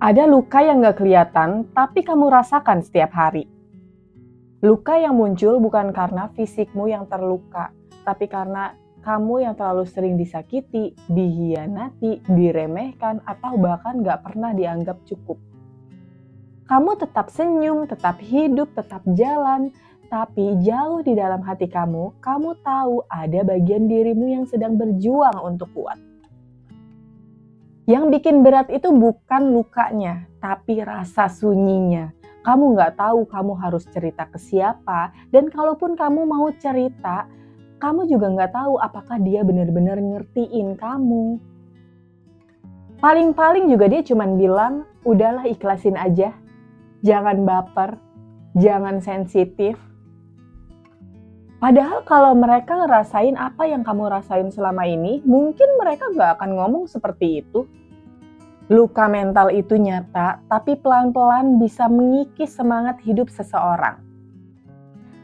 Ada luka yang gak kelihatan, tapi kamu rasakan setiap hari. Luka yang muncul bukan karena fisikmu yang terluka, tapi karena kamu yang terlalu sering disakiti, dihianati, diremehkan, atau bahkan gak pernah dianggap cukup. Kamu tetap senyum, tetap hidup, tetap jalan, tapi jauh di dalam hati kamu tahu ada bagian dirimu yang sedang berjuang untuk kuat. Yang bikin berat itu bukan lukanya, tapi rasa sunyinya. Kamu nggak tahu kamu harus cerita ke siapa, dan kalaupun kamu mau cerita, kamu juga nggak tahu apakah dia benar-benar ngertiin kamu. Paling-paling juga dia cuma bilang, udahlah ikhlasin aja, jangan baper, jangan sensitif. Padahal kalau mereka ngerasain apa yang kamu rasain selama ini, mungkin mereka gak akan ngomong seperti itu. Luka mental itu nyata, tapi pelan-pelan bisa mengikis semangat hidup seseorang.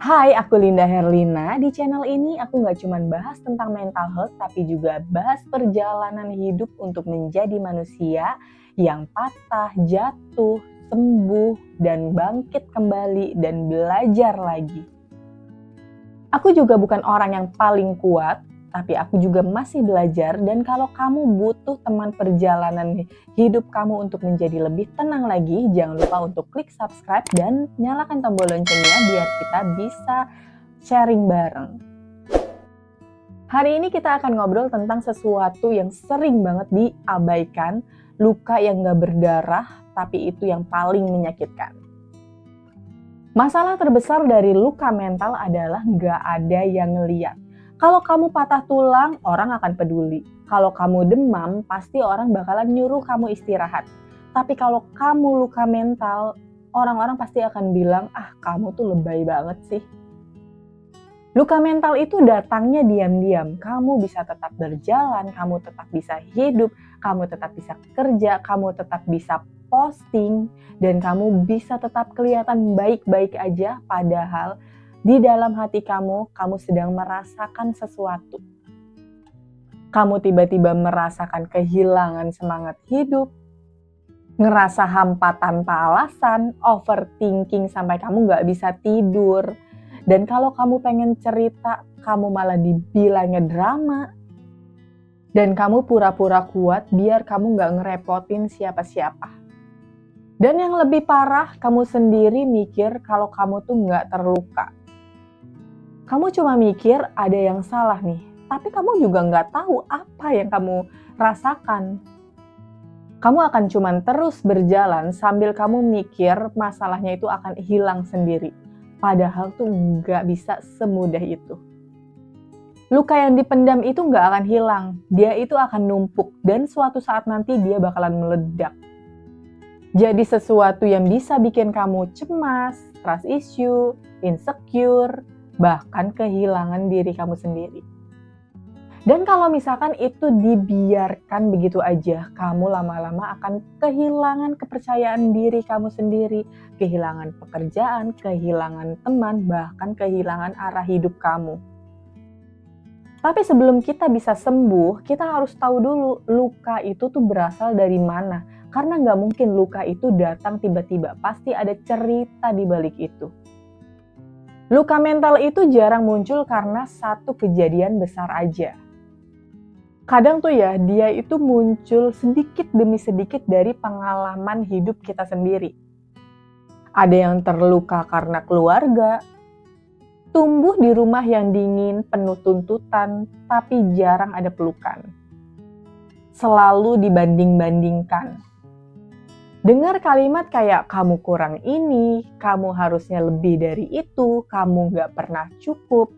Hai, aku Linda Herlina. Di channel ini aku gak cuma bahas tentang mental health, tapi juga bahas perjalanan hidup untuk menjadi manusia yang patah, jatuh, sembuh, dan bangkit kembali dan belajar lagi. Aku juga bukan orang yang paling kuat, tapi aku juga masih belajar, dan kalau kamu butuh teman perjalanan hidup kamu untuk menjadi lebih tenang lagi, jangan lupa untuk klik subscribe dan nyalakan tombol loncengnya biar kita bisa sharing bareng. Hari ini kita akan ngobrol tentang sesuatu yang sering banget diabaikan, luka yang gak berdarah, tapi itu yang paling menyakitkan. Masalah terbesar dari luka mental adalah gak ada yang ngeliat. Kalau kamu patah tulang, orang akan peduli. Kalau kamu demam, pasti orang bakalan nyuruh kamu istirahat. Tapi kalau kamu luka mental, orang-orang pasti akan bilang, kamu tuh lebay banget sih. Luka mental itu datangnya diam-diam. Kamu bisa tetap berjalan, kamu tetap bisa hidup, kamu tetap bisa kerja, kamu tetap bisa posting, dan kamu bisa tetap kelihatan baik-baik aja, padahal di dalam hati kamu sedang merasakan sesuatu. Kamu tiba-tiba merasakan kehilangan semangat hidup, ngerasa hampa tanpa alasan, overthinking sampai kamu gak bisa tidur, dan kalau kamu pengen cerita, kamu malah dibilangnya drama, dan kamu pura-pura kuat biar kamu gak ngerepotin siapa-siapa. Dan yang lebih parah, kamu sendiri mikir kalau kamu tuh nggak terluka. Kamu cuma mikir ada yang salah nih, tapi kamu juga nggak tahu apa yang kamu rasakan. Kamu akan cuma terus berjalan sambil kamu mikir masalahnya itu akan hilang sendiri. Padahal tuh nggak bisa semudah itu. Luka yang dipendam itu nggak akan hilang, dia itu akan numpuk dan suatu saat nanti dia bakalan meledak. Jadi sesuatu yang bisa bikin kamu cemas, trust issue, insecure, bahkan kehilangan diri kamu sendiri. Dan kalau misalkan itu dibiarkan begitu aja, kamu lama-lama akan kehilangan kepercayaan diri kamu sendiri, kehilangan pekerjaan, kehilangan teman, bahkan kehilangan arah hidup kamu. Tapi sebelum kita bisa sembuh, kita harus tahu dulu luka itu tuh berasal dari mana. Karena nggak mungkin luka itu datang tiba-tiba, pasti ada cerita di balik itu. Luka mental itu jarang muncul karena satu kejadian besar aja. Kadang tuh ya, dia itu muncul sedikit demi sedikit dari pengalaman hidup kita sendiri. Ada yang terluka karena keluarga, tumbuh di rumah yang dingin, penuh tuntutan, tapi jarang ada pelukan. Selalu dibanding-bandingkan. Dengar kalimat kayak kamu kurang ini, kamu harusnya lebih dari itu, kamu gak pernah cukup,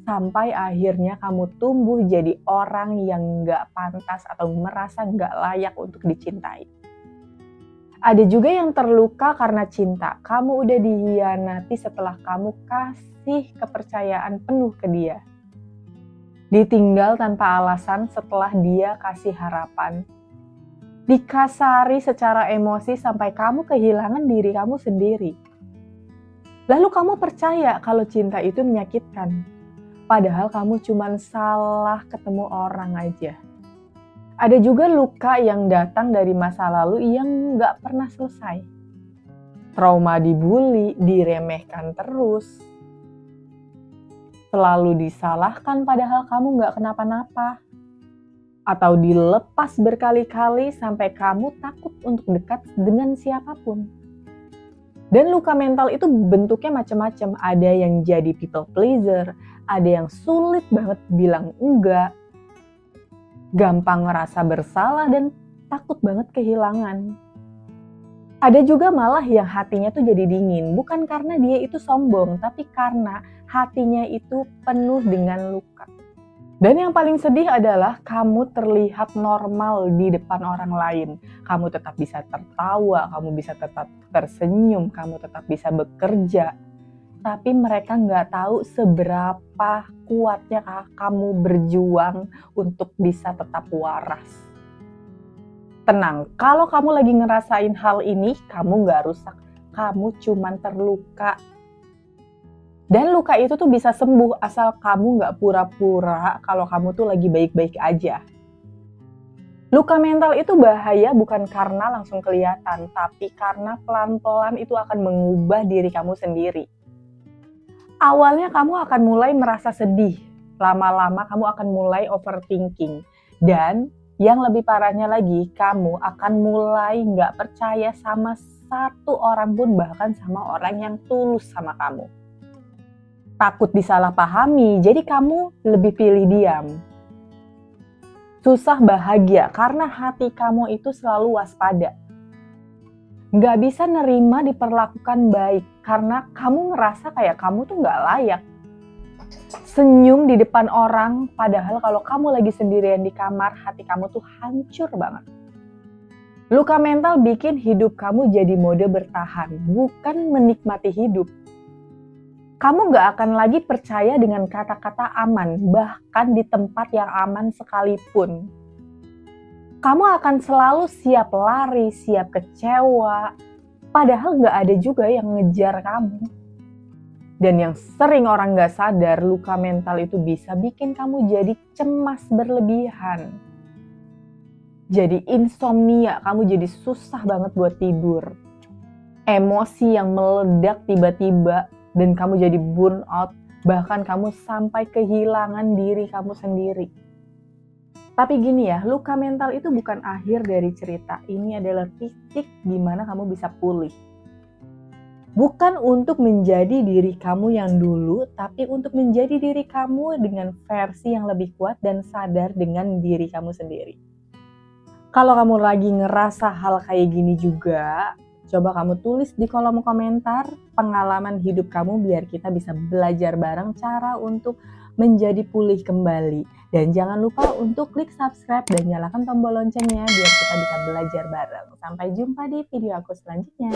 sampai akhirnya kamu tumbuh jadi orang yang gak pantas atau merasa gak layak untuk dicintai. Ada juga yang terluka karena cinta, kamu udah dihianati setelah kamu kasih kepercayaan penuh ke dia. Ditinggal tanpa alasan setelah dia kasih harapan. Dikasari secara emosi sampai kamu kehilangan diri kamu sendiri. Lalu kamu percaya kalau cinta itu menyakitkan. Padahal kamu cuma salah ketemu orang aja. Ada juga luka yang datang dari masa lalu yang nggak pernah selesai. Trauma dibully, diremehkan terus, selalu disalahkan padahal kamu nggak kenapa-napa. Atau dilepas berkali-kali sampai kamu takut untuk dekat dengan siapapun. Dan luka mental itu bentuknya macam-macam. Ada yang jadi people pleaser, ada yang sulit banget bilang enggak, gampang ngerasa bersalah dan takut banget kehilangan. Ada juga malah yang hatinya tuh jadi dingin, bukan karena dia itu sombong, tapi karena hatinya itu penuh dengan luka. Dan yang paling sedih adalah kamu terlihat normal di depan orang lain. Kamu tetap bisa tertawa, kamu bisa tetap tersenyum, kamu tetap bisa bekerja. Tapi mereka nggak tahu seberapa kuatnya kamu berjuang untuk bisa tetap waras. Tenang, kalau kamu lagi ngerasain hal ini, kamu nggak rusak. Kamu cuman terluka. Dan luka itu tuh bisa sembuh asal kamu nggak pura-pura kalau kamu tuh lagi baik-baik aja. Luka mental itu bahaya bukan karena langsung kelihatan, tapi karena pelan-pelan itu akan mengubah diri kamu sendiri. Awalnya kamu akan mulai merasa sedih, lama-lama kamu akan mulai overthinking. Dan yang lebih parahnya lagi, kamu akan mulai nggak percaya sama satu orang pun, bahkan sama orang yang tulus sama kamu. Takut disalahpahami, jadi kamu lebih pilih diam. Susah bahagia karena hati kamu itu selalu waspada. Nggak bisa nerima diperlakukan baik karena kamu ngerasa kayak kamu tuh nggak layak. Senyum di depan orang, padahal kalau kamu lagi sendirian di kamar, hati kamu tuh hancur banget. Luka mental bikin hidup kamu jadi mode bertahan, bukan menikmati hidup. Kamu gak akan lagi percaya dengan kata-kata aman, bahkan di tempat yang aman sekalipun. Kamu akan selalu siap lari, siap kecewa, padahal gak ada juga yang ngejar kamu. Dan yang sering orang gak sadar, luka mental itu bisa bikin kamu jadi cemas berlebihan. Jadi insomnia, kamu jadi susah banget buat tidur. Emosi yang meledak tiba-tiba, dan kamu jadi burn out, bahkan kamu sampai kehilangan diri kamu sendiri. Tapi gini ya, luka mental itu bukan akhir dari cerita. Ini adalah titik di mana kamu bisa pulih. Bukan untuk menjadi diri kamu yang dulu, tapi untuk menjadi diri kamu dengan versi yang lebih kuat dan sadar dengan diri kamu sendiri. Kalau kamu lagi ngerasa hal kayak gini juga, coba kamu tulis di kolom komentar pengalaman hidup kamu biar kita bisa belajar bareng cara untuk menjadi pulih kembali. Dan jangan lupa untuk klik subscribe dan nyalakan tombol loncengnya biar kita bisa belajar bareng. Sampai jumpa di video aku selanjutnya.